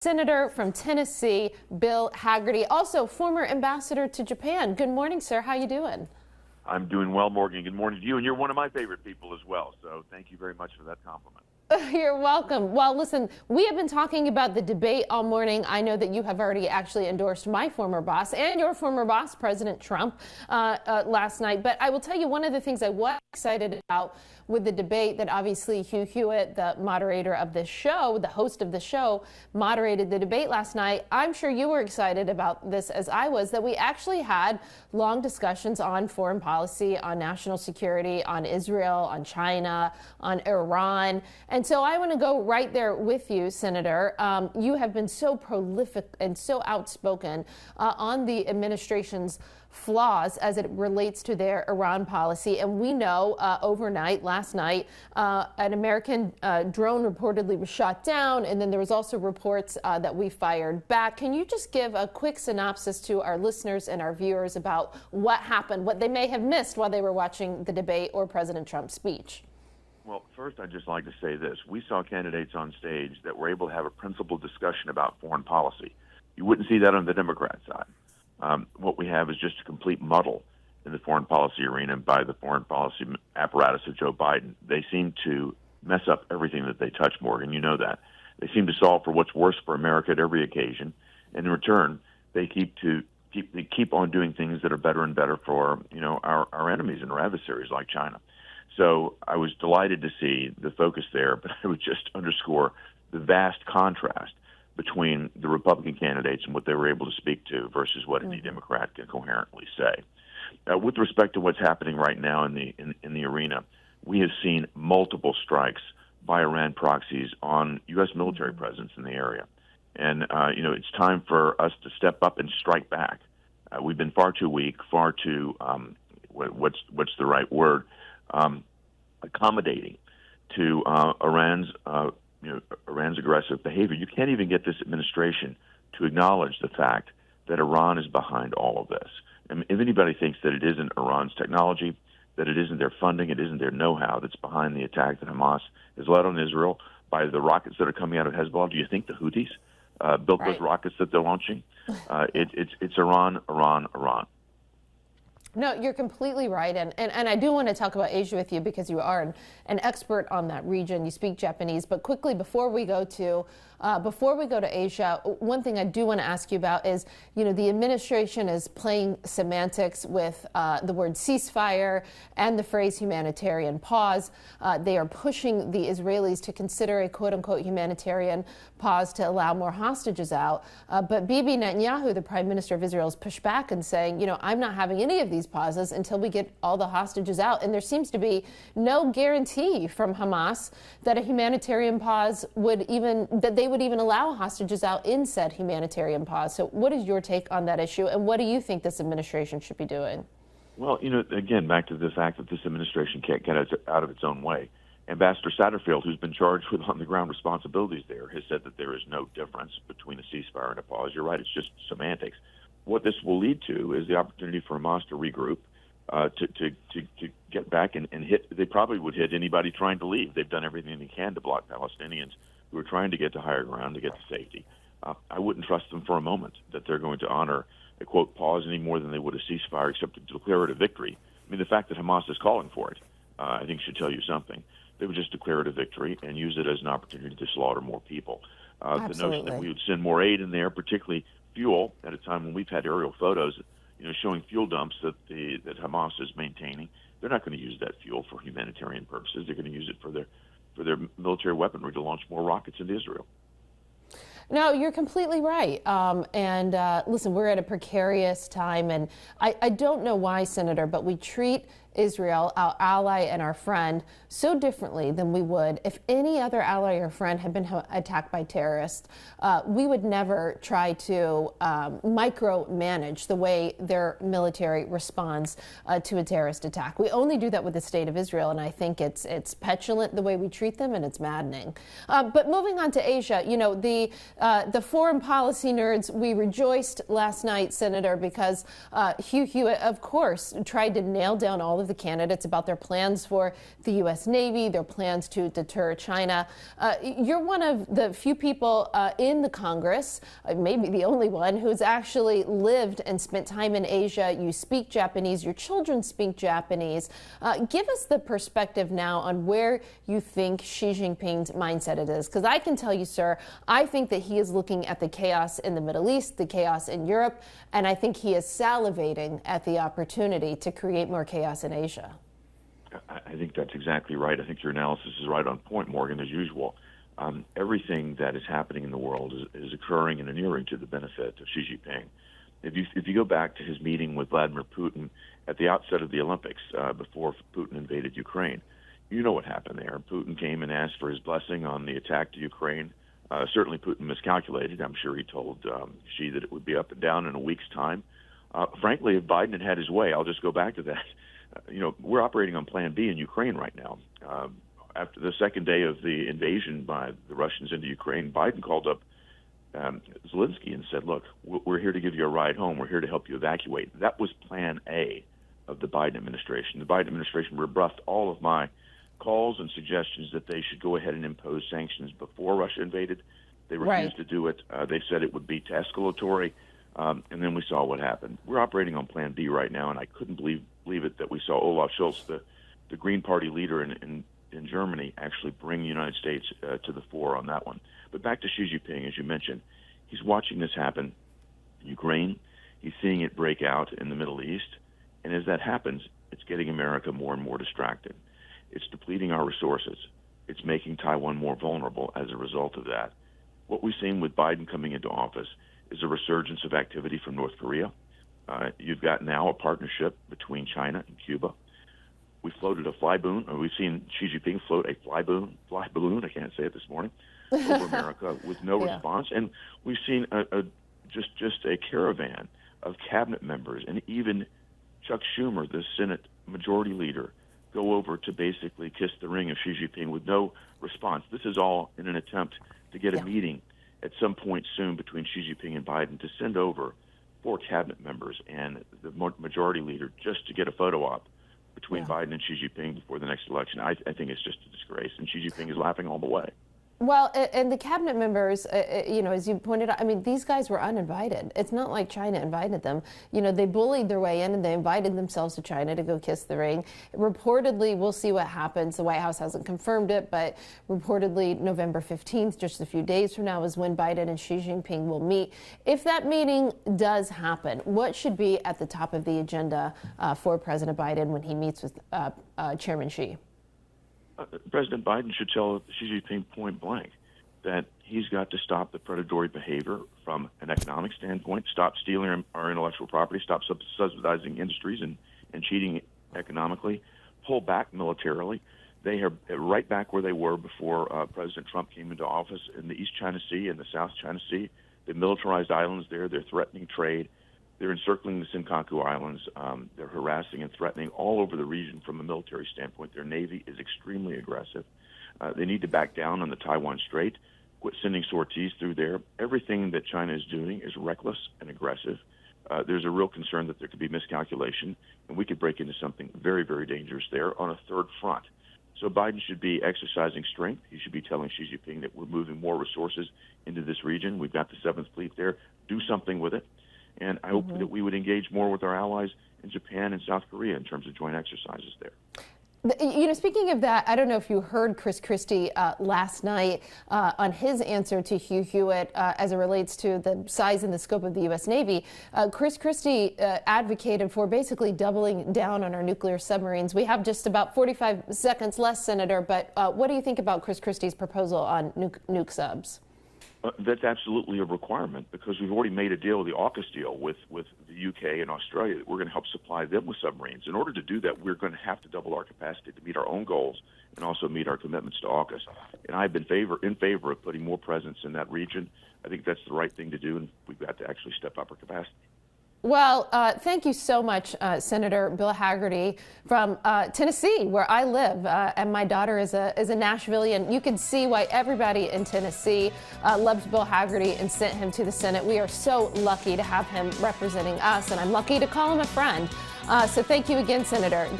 Senator from Tennessee, Bill Hagerty, also former ambassador to Japan. Good morning, sir. How you doing? I'm doing well, Morgan. Good morning to you, and you're one of my favorite people as well, so thank you very much for that compliment. You're welcome. Well, listen, we have been talking about the debate all morning. I know that you have already actually endorsed my former boss and your former boss, President Trump, last night. But I will tell you one of the things I was excited about with the debate that obviously Hugh Hewitt, the moderator of this show, the host of the show, moderated the debate last night. I'm sure you were excited about this as I was, that we actually had long discussions on foreign policy, on national security, on Israel, on China, on Iran. And so I want to go right there with you, Senator. You have been so prolific and so outspoken on the administration's flaws as it relates to their Iran policy. And we know overnight, last night, an American drone reportedly was shot down. And then there was also reports that we fired back. Can you just give a quick synopsis to our listeners and our viewers about what happened, what they may have missed while they were watching the debate or President Trump's speech? Well, first, I'd just like to say this. We saw candidates on stage that were able to have a principled discussion about foreign policy. You wouldn't see that on the Democrat side. What we have is just a complete muddle in the foreign policy arena by the foreign policy apparatus of Joe Biden. They seem to mess up everything that they touch, Morgan. You know that. They seem to solve for what's worse for America at every occasion. And in return, they keep on doing things that are better and better for, our enemies and our adversaries like China. So I was delighted to see the focus there, but I would just underscore the vast contrast between the Republican candidates and what they were able to speak to versus what any Democrat can coherently say. With respect to what's happening right now in the arena, we have seen multiple strikes by Iran proxies on U.S. military presence in the area. And, it's time for us to step up and strike back. We've been far too weak, far too, what's the right word, accommodating to Iran's aggressive behavior. You can't even get this administration to acknowledge the fact that Iran is behind all of this. And if anybody thinks that it isn't Iran's technology, that it isn't their funding, it isn't their know-how that's behind the attack that Hamas has led on Israel by the rockets that are coming out of Hezbollah, do you think the Houthis built those rockets that they're launching? It's Iran, Iran, Iran. No, you're completely right. And I do want to talk about Asia with you because you are an expert on that region. You speak Japanese. But quickly, before we go to Asia, one thing I do want to ask you about is, the administration is playing semantics with the word ceasefire and the phrase humanitarian pause. They are pushing the Israelis to consider a quote-unquote humanitarian pause to allow more hostages out. But Bibi Netanyahu, the prime minister of Israel, has pushed back and saying, I'm not having any of these pauses until we get all the hostages out. And there seems to be no guarantee from Hamas that a humanitarian pause that they would even allow hostages out in said humanitarian pause. So what is your take on that issue, and what do you think this administration should be doing? Well, again, back to the fact that this administration can't get out of its own way. Ambassador Satterfield, who's been charged with on-the-ground responsibilities there, has said that there is no difference between a ceasefire and a pause. You're right, it's just semantics. What this will lead to is the opportunity for Hamas to regroup, to get back and hit. They probably would hit anybody trying to leave. They've done everything they can to block Palestinians who are trying to get to higher ground, to get to safety. I wouldn't trust them for a moment that they're going to honor a, quote, pause any more than they would a ceasefire, except to declare it a victory. I mean, the fact that Hamas is calling for it, I think should tell you something. They would just declare it a victory and use it as an opportunity to slaughter more people. The notion that we would send more aid in there, particularly fuel, at a time when we've had aerial photos, showing fuel dumps that Hamas is maintaining, they're not going to use that fuel for humanitarian purposes. They're going to use it for their military weaponry to launch more rockets into Israel. No, you're completely right. Listen, we're at a precarious time, and I don't know why, Senator, but we treat Israel, our ally and our friend, so differently than we would if any other ally or friend had been attacked by terrorists. We would never try to micromanage the way their military responds to a terrorist attack. We only do that with the state of Israel, and I think it's petulant the way we treat them, and it's maddening. But moving on to Asia, the foreign policy nerds, we rejoiced last night, Senator, because Hugh Hewitt, of course, tried to nail down all of of the candidates about their plans for the U.S. Navy, their plans to deter China. You're one of the few people in the Congress, maybe the only one, who's actually lived and spent time in Asia. You speak Japanese. Your children speak Japanese. Give us the perspective now on where you think Xi Jinping's mindset it is. Because I can tell you, sir, I think that he is looking at the chaos in the Middle East, the chaos in Europe, and I think he is salivating at the opportunity to create more chaos in Asia. I think that's exactly right. I think your analysis is right on point, Morgan, as usual. Everything that is happening in the world is occurring and inuring to the benefit of Xi Jinping. If you go back to his meeting with Vladimir Putin at the outset of the Olympics, before Putin invaded Ukraine, you know what happened there. Putin came and asked for his blessing on the attack to Ukraine. Certainly Putin miscalculated. I'm sure he told Xi that it would be up and down in a week's time. Frankly, if Biden had his way, I'll just go back to that. We're operating on Plan B in Ukraine right now. After the second day of the invasion by the Russians into Ukraine, Biden called up Zelensky and said, look, we're here to give you a ride home. We're here to help you evacuate. That was Plan A of the Biden administration. The Biden administration rebuffed all of my calls and suggestions that they should go ahead and impose sanctions before Russia invaded. They refused to do it. They said it would be escalatory, and then we saw what happened. We're operating on Plan B right now, and I couldn't believe it that we saw Olaf Scholz, the Green Party leader in Germany, actually bring the United States to the fore on that one. But back to Xi Jinping, as you mentioned, he's watching this happen in Ukraine. He's seeing it break out in the Middle East, and as that happens, it's getting America more and more distracted. It's depleting our resources. It's making Taiwan more vulnerable as a result of that. What we've seen with Biden coming into office is a resurgence of activity from North Korea. You've got now a partnership between China and Cuba. We floated a we've seen Xi Jinping float a fly balloon, I can't say it this morning, over America with no response. And we've seen just a caravan of cabinet members and even Chuck Schumer, the Senate majority leader, go over to basically kiss the ring of Xi Jinping with no response. This is all in an attempt to get a meeting at some point soon between Xi Jinping and Biden to send over 4 cabinet members and the majority leader just to get a photo op between Biden and Xi Jinping before the next election. I think it's just a disgrace, and Xi Jinping is laughing all the way. Well, and the cabinet members, as you pointed out, I mean, these guys were uninvited. It's not like China invited them. They bullied their way in and they invited themselves to China to go kiss the ring. Reportedly, we'll see what happens. The White House hasn't confirmed it, but reportedly November 15th, just a few days from now, is when Biden and Xi Jinping will meet. If that meeting does happen, what should be at the top of the agenda for President Biden when he meets with Chairman Xi? President Biden should tell Xi Jinping point blank that he's got to stop the predatory behavior from an economic standpoint, stop stealing our intellectual property, stop subsidizing industries and cheating economically, pull back militarily. They are right back where they were before President Trump came into office in the East China Sea and the South China Sea. They militarized islands there. They're threatening trade. They're encircling the Senkaku Islands. They're harassing and threatening all over the region from a military standpoint. Their Navy is extremely aggressive. They need to back down on the Taiwan Strait, quit sending sorties through there. Everything that China is doing is reckless and aggressive. There's a real concern that there could be miscalculation, and we could break into something very, very dangerous there on a third front. So Biden should be exercising strength. He should be telling Xi Jinping that we're moving more resources into this region. We've got the 7th Fleet there. Do something with it. And I hope that we would engage more with our allies in Japan and South Korea in terms of joint exercises there. Speaking of that, I don't know if you heard Chris Christie last night on his answer to Hugh Hewitt as it relates to the size and the scope of the U.S. Navy. Chris Christie advocated for basically doubling down on our nuclear submarines. We have just about 45 seconds left, Senator, but what do you think about Chris Christie's proposal on nuke subs? That's absolutely a requirement because we've already made a deal, the AUKUS deal, with the UK and Australia, that we're going to help supply them with submarines. In order to do that, we're going to have to double our capacity to meet our own goals and also meet our commitments to AUKUS. And I've been in favor of putting more presence in that region. I think that's the right thing to do, and we've got to actually step up our capacity. Well, thank you so much, Senator Bill Hagerty from Tennessee, where I live, and my daughter is a Nashvilleian. You can see why everybody in Tennessee loves Bill Hagerty and sent him to the Senate. We are so lucky to have him representing us, and I'm lucky to call him a friend. So thank you again, Senator.